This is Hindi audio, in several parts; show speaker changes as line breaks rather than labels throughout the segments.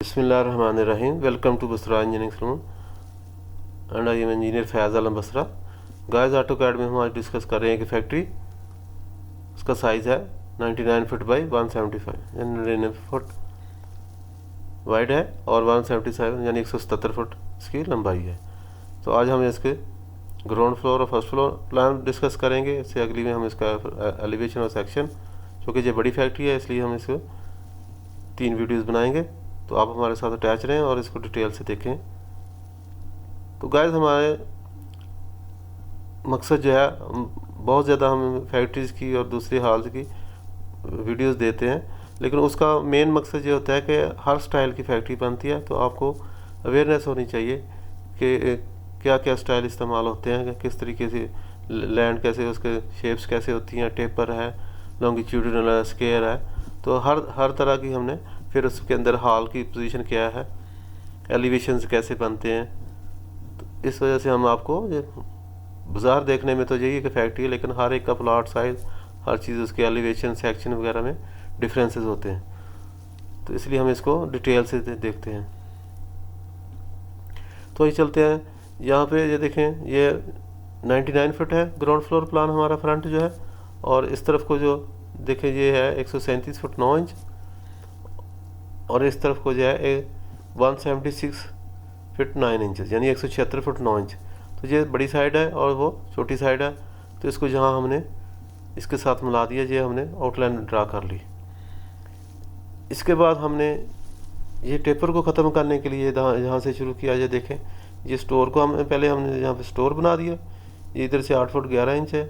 बिस्मिल्लाहिर्रहमानिर्रहीम। Welcome to Basra engineering saloon and I am engineer Faiz Alam Basra. Guys AutoCAD में हम आज डिस्कस कर रहे हैं कि फैक्ट्री, उसका साइज़ है 99 फुट बाई 175 यानी 99 फुट वाइड है और 177 यानी 177 फुट इसकी लंबाई है। तो आज हम इसके ग्राउंड फ्लोर और फर्स्ट फ्लोर प्लान डिस्कस करेंगे। इससे अगली में हम इसका एलिवेशन और सेक्शन, क्योंकि ये बड़ी फैक्ट्री है इसलिए हम इसको 3 वीडियोस बनाएंगे। तो आप हमारे साथ अटैच रहें और इसको डिटेल से देखें। तो गाइस हमारे मकसद जो है, बहुत ज़्यादा हम फैक्ट्रीज़ की और दूसरी हाल्स की वीडियोस देते हैं, लेकिन उसका मेन मकसद ये होता है कि हर स्टाइल की फैक्ट्री बनती है, तो आपको अवेयरनेस होनी चाहिए कि क्या क्या स्टाइल इस्तेमाल होते हैं, किस तरीके से लैंड कैसे, उसके शेप्स कैसे होती हैं, टेपर है, लॉन्गिट्यूडिनल है, स्क्वायर है। तो हर तरह की हमने, फिर उसके अंदर हॉल की पोजीशन क्या है, एलिवेशंस कैसे बनते हैं। तो इस वजह से हम आपको, बाज़ार देखने में तो यही कि फैक्ट्री है, लेकिन हर एक का प्लॉट साइज, हर चीज़, उसके एलिवेशन सेक्शन वगैरह में डिफरेंसेस होते हैं। तो इसलिए हम इसको डिटेल से देखते हैं। तो ये चलते हैं यहाँ पे, ये देखें, ये 99 फुट है ग्राउंड फ्लोर प्लान हमारा फ्रंट जो है, और इस तरफ को जो देखें ये है 137 फुट 9 इंच, और इस तरफ को जो है 176 फुट 9 इंच यानी 176 फुट 9 इंच। तो ये बड़ी साइड है और वो छोटी साइड है, तो इसको जहाँ हमने इसके साथ मिला दिया, ये हमने आउटलाइन ड्रा कर ली। इसके बाद हमने ये टेपर को ख़त्म करने के लिए यहाँ से शुरू किया। ये देखें, ये स्टोर को हमने यहाँ पे स्टोर बना दिया। ये इधर से 8 फुट 11 इंच है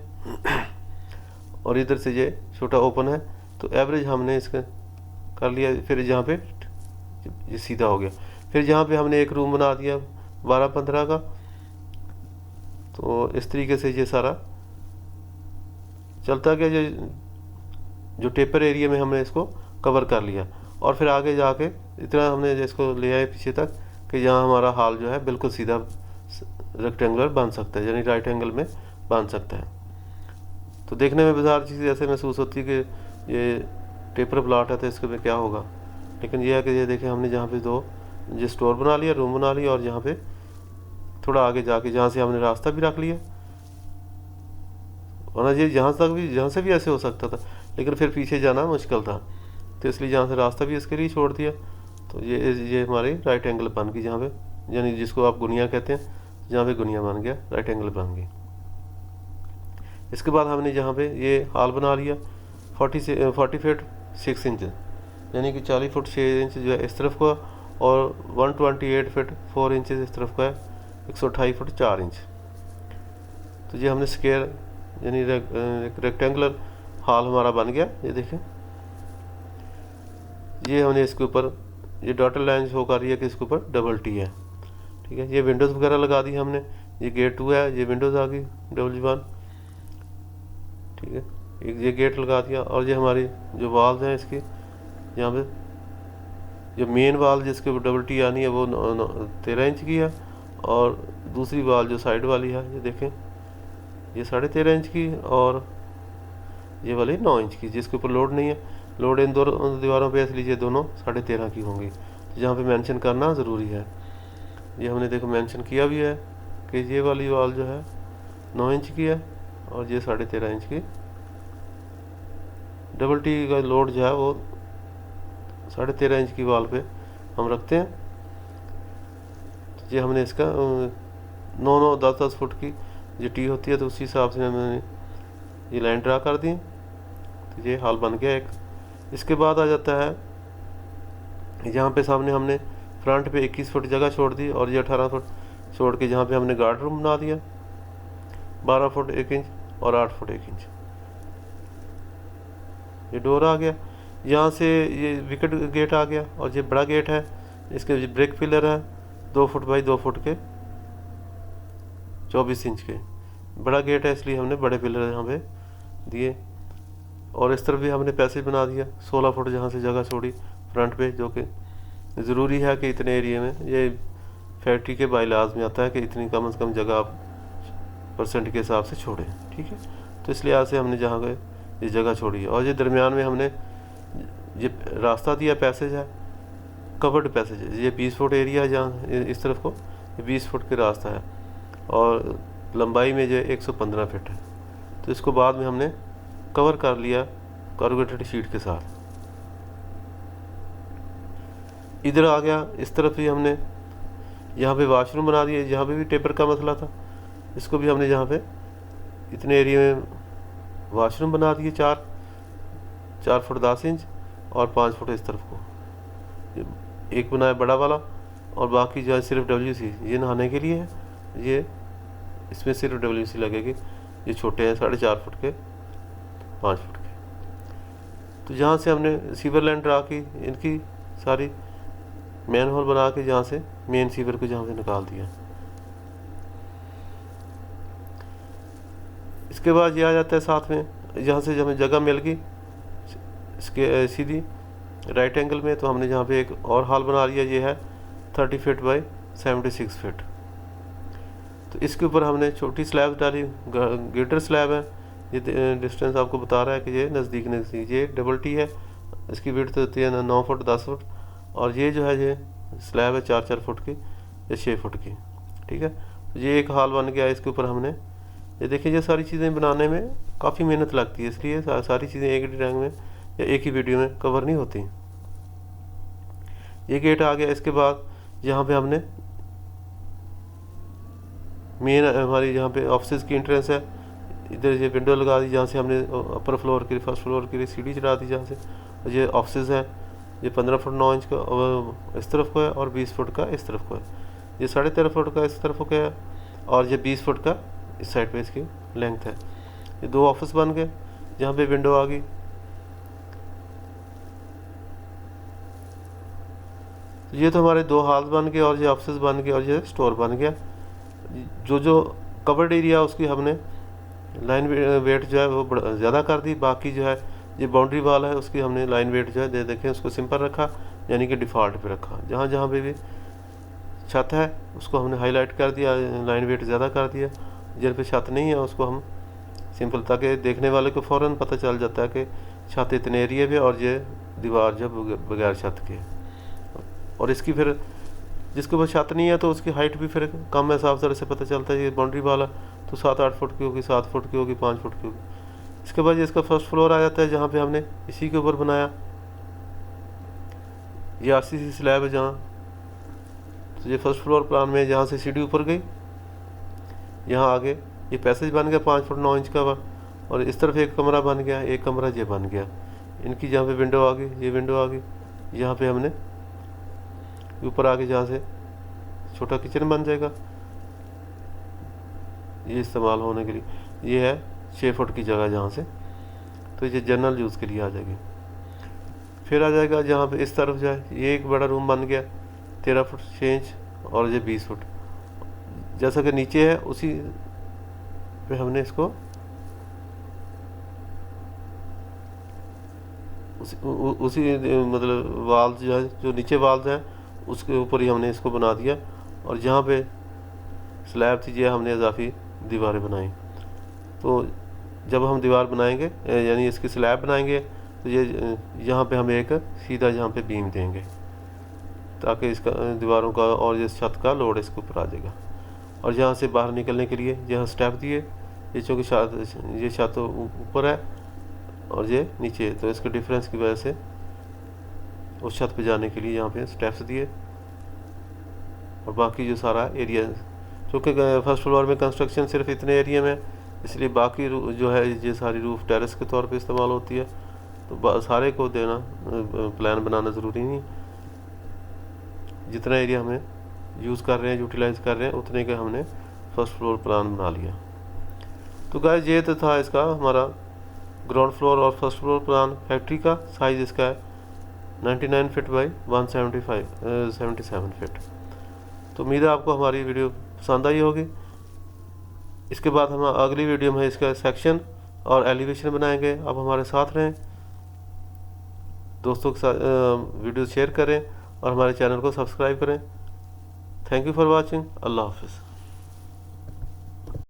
और इधर से ये छोटा ओपन है, तो एवरेज हमने इसका कर लिया। फिर यहाँ पे ये सीधा हो गया। फिर यहाँ पे हमने एक रूम बना दिया 12-15 का। तो इस तरीके से ये सारा चलता गया। जो टेपर एरिया में हमने इसको कवर कर लिया, और फिर आगे जाके इतना हमने इसको ले आए पीछे तक कि यहाँ हमारा हॉल जो है बिल्कुल सीधा रेक्टेंगुलर बन सकता है, यानी राइट एंगल में बन सकता है। तो देखने में बाजार चीज़ ऐसे महसूस होती है कि ये टेपर प्लाट है तो इसके में क्या होगा, लेकिन यह है कि ये देखें, हमने जहाँ पे ये स्टोर बना लिया, रूम बना लिया, और यहाँ पे थोड़ा आगे जाके जहाँ से हमने रास्ता भी रख लिया। वरना ये जहाँ से भी ऐसे हो सकता था, लेकिन फिर पीछे जाना मुश्किल था, तो इसलिए जहाँ से रास्ता भी इसके लिए छोड़ दिया। तो ये हमारी राइट एंगल बन गई, जहाँ पे, यानी जिसको आप गुनिया कहते हैं, जहाँ पे गुनिया बन गया, राइट एंगल बन गई। इसके बाद हमने जहाँ पे ये हॉल बना लिया 40 फुट 6 इंच यानी कि 40 फुट 6 इंच जो है इस तरफ का, और 128 फुट 4 इंच इस तरफ का है, 128 फुट 4 इंच। तो ये हमने स्क्वायर यानी रेक्टेंगुलर हॉल हमारा बन गया। ये देखें, ये हमने इसके ऊपर ये डॉटेड लाइन शो कर रही है कि इसके ऊपर डबल टी है, ठीक है। ये विंडोज़ वगैरह लगा दी हमने, ये गेट 2 है, ये विंडोज़ आ गई W1, ठीक है। ये गेट लगा दिया, और ये हमारी जो वाल्स हैं इसकी, यहाँ पे जो मेन वाल जिसके ऊपर डबल टी आनी है वो 13 इंच की है, और दूसरी वाल जो साइड वाली है, ये देखें, ये 13.5 इंच की, और ये वाली 9 इंच की, जिसके ऊपर लोड नहीं है। लोड इन दोनों दीवारों पे, इसलिए ये दोनों 13.5 की होंगी। तो जहाँ पे मेंशन करना ज़रूरी है, ये हमने देखो मेंशन किया भी है कि ये वाली वाल जो है 9 इंच की है, और ये 13.5 इंच की डबल टी का लोड जो है वो 13.5 इंच की वाल पे हम रखते हैं। तो ये हमने इसका 9-9 10-10 फुट की जो टी होती है, तो उसी हिसाब से हमने ये लाइन ड्रा कर दी। तो ये हॉल बन गया एक। इसके बाद आ जाता है यहाँ पे सामने हमने फ्रंट पे 21 फुट जगह छोड़ दी, और ये 18 फुट छोड़ के जहाँ पे हमने गार्ड रूम बना दिया 12 फुट 1 इंच और 8 फुट 1 इंच। ये डोर आ गया, यहाँ से ये विकेट गेट आ गया, और ये बड़ा गेट है, इसके ब्रेक पिलर है 2 फुट बाई 2 फुट के 24 इंच के बड़ा गेट है, इसलिए हमने बड़े पिलर यहाँ पे दिए। और इस तरफ भी हमने पैसेज बना दिया 16 फुट, जहाँ से जगह छोड़ी फ्रंट पे, जो कि ज़रूरी है कि इतने एरिया में, ये फैक्ट्री के बायलाज में आता है कि इतनी कम से कम जगह आप परसेंट के हिसाब से छोड़ें, ठीक है। तो इस लिहाज से हमने जहाँ गए ये जगह छोड़ी है, और ये दरमियान में हमने ये रास्ता दिया, पैसेज है, कवर्ड पैसेज है। ये 20 फुट एरिया है जहाँ इस तरफ को 20 फुट का रास्ता है और लंबाई में जो 115 फीट है। तो इसको बाद में हमने कवर कर लिया कॉर्रुगेटेड शीट के साथ। इधर आ गया इस तरफ भी हमने यहाँ पे वाशरूम बना दिए, जहाँ पे भी टेपर का मसला था इसको भी हमने यहाँ पे इतने एरिया में वाशरूम बना दिए 4 फुट 10 इंच और 5 फुट इस तरफ को एक बनाया बड़ा वाला, और बाकी जो है सिर्फ WC ये नहाने के लिए है, ये इसमें सिर्फ WC लगेगी। ये छोटे हैं 4.5 फुट के 5 फुट के। तो जहाँ से हमने सीवर लाइन ड्रा की, इनकी सारी मेन होल बना के जहाँ से मेन सीवर को जहाँ से निकाल दिया। इसके बाद ये आ जाता है साथ में, जहाँ से हमें जगह मिल गई इसके सीधी राइट एंगल में, तो हमने जहाँ पे एक और हॉल बना लिया। ये है 30 फीट बाई 76 फीट। तो इसके ऊपर हमने छोटी स्लैब डाली, ग्रेटर स्लैब है। ये डिस्टेंस आपको बता रहा है कि ये नज़दीक नज़दीक। ये डबल टी है, इसकी विड्थ होती है 9 फुट 10 फुट, और ये जो है ये स्लैब है 4-4 फुट की या 6 फुट की। ठीक है, तो ये एक हॉल बन गया। इसके ऊपर हमने ये देखिए, ये सारी चीज़ें बनाने में काफ़ी मेहनत लगती है, इसलिए सारी चीज़ें एक ही ड्राइंग में या एक ही वीडियो में कवर नहीं होती। ये गेट आ गया। इसके बाद यहाँ पे हमने मेन हमारी जहाँ पे ऑफिस की एंट्रेंस है, इधर ये विंडो लगा दी, जहाँ से हमने अपर फ्लोर के फर्स्ट फ्लोर के लिए सीढ़ी चढ़ा दी जहाँ से। ये ऑफिस है, ये 15 फुट 9 इंच का इस तरफ को है और 20 फुट का इस तरफ को है। ये 13.5 फुट का इस तरफ को है और ये 20 फुट का इस साइड पे इसकी लेंथ है। ये 2 ऑफिस बन गए जहाँ पे विंडो आ गई। तो ये तो हमारे 2 हॉल्स बन गए और ये ऑफिस बन गए और ये स्टोर बन गया। जो कवर्ड एरिया उसकी हमने लाइन वेट जो है वो ज़्यादा कर दी। बाकी जो है ये बाउंड्री वाल है उसकी हमने लाइन वेट जो है देखें उसको सिंपल रखा, यानी कि डिफ़ॉल्ट पे रखा। जहाँ जहाँ पे भी छत है उसको हमने हाईलाइट कर दिया, लाइन वेट ज़्यादा कर दिया। जिन पे छत नहीं है उसको हम सिंपल, ताकि देखने वाले को फ़ौरन पता चल जाता है कि छत इतने एरिए पे और ये दीवार जो बगैर छत के। और इसकी फिर जिसके ऊपर छत नहीं है तो उसकी हाइट भी फिर कम है, साफ तरह से पता चलता है। ये बाउंड्री वाला तो 7-8 फुट की होगी, 7 फुट की होगी, 5 फुट की होगी। इसके बाद इसका फर्स्ट फ्लोर आ जाता है जहाँ पे हमने इसी के ऊपर बनाया। ये RCC स्लैब है जहाँ, तो ये फर्स्ट फ्लोर प्लान में जहाँ से सीढ़ी ऊपर गई, यहाँ आगे ये पैसेज बन गया 5 फुट 9 इंच का, और इस तरफ एक कमरा बन गया, एक कमरा ये बन गया। इनकी जहाँ पे विंडो आ गई, ये विंडो आ गई। यहाँ पे हमने ऊपर आके जहाँ से छोटा किचन बन जाएगा, ये इस्तेमाल होने के लिए। ये है 6 फुट की जगह जहाँ से, तो ये जनरल यूज़ के लिए आ जाएगी। फिर आ जाएगा जहाँ पे इस तरफ जाए, ये एक बड़ा रूम बन गया 13 फुट 6 इंच और ये 20 फुट। जैसा कि नीचे है उसी पे हमने इसको उसी मतलब वाल जो है, जो नीचे वाल्स हैं उसके ऊपर ही हमने इसको बना दिया। और जहाँ पे स्लैब थी ये हमने इजाफी दीवारें बनाई। तो जब हम दीवार बनाएंगे यानी इसकी स्लैब बनाएंगे तो ये यहाँ पे हम एक सीधा यहाँ पे बीम देंगे, ताकि इसका दीवारों का और ये छत का लोड इसके ऊपर आ जाएगा। और यहाँ से बाहर निकलने के लिए यहाँ स्टेप दिए, ये चूँकि ये छत ऊपर है और ये नीचे है, तो इसके डिफरेंस की वजह से उस छत पे जाने के लिए यहाँ पे स्टेप्स दिए। और बाकी जो सारा एरिया, चूँकि फर्स्ट फ्लोर में कंस्ट्रक्शन सिर्फ इतने एरिया में, इसलिए बाकी जो है ये सारी रूफ टेरेस के तौर पे इस्तेमाल होती है। तो सारे को देना प्लान बनाना ज़रूरी नहीं, जितना एरिया हमें यूज़ कर रहे हैं यूटिलाइज़ कर रहे हैं उतने का हमने फर्स्ट फ्लोर प्लान बना लिया। तो गाइस ये तो था इसका हमारा ग्राउंड फ्लोर और फर्स्ट फ्लोर प्लान। फैक्ट्री का साइज़ इसका है 99 फीट बाई 177 फीट। तो उम्मीद है आपको हमारी वीडियो पसंद आई होगी। इसके बाद हम अगली वीडियो में इसका सेक्शन और एलिवेशन बनाएंगे। आप हमारे साथ रहें, दोस्तों के साथ वीडियो शेयर करें और हमारे चैनल को सब्सक्राइब करें। Thank you for watching. अल्लाह हाफिज़।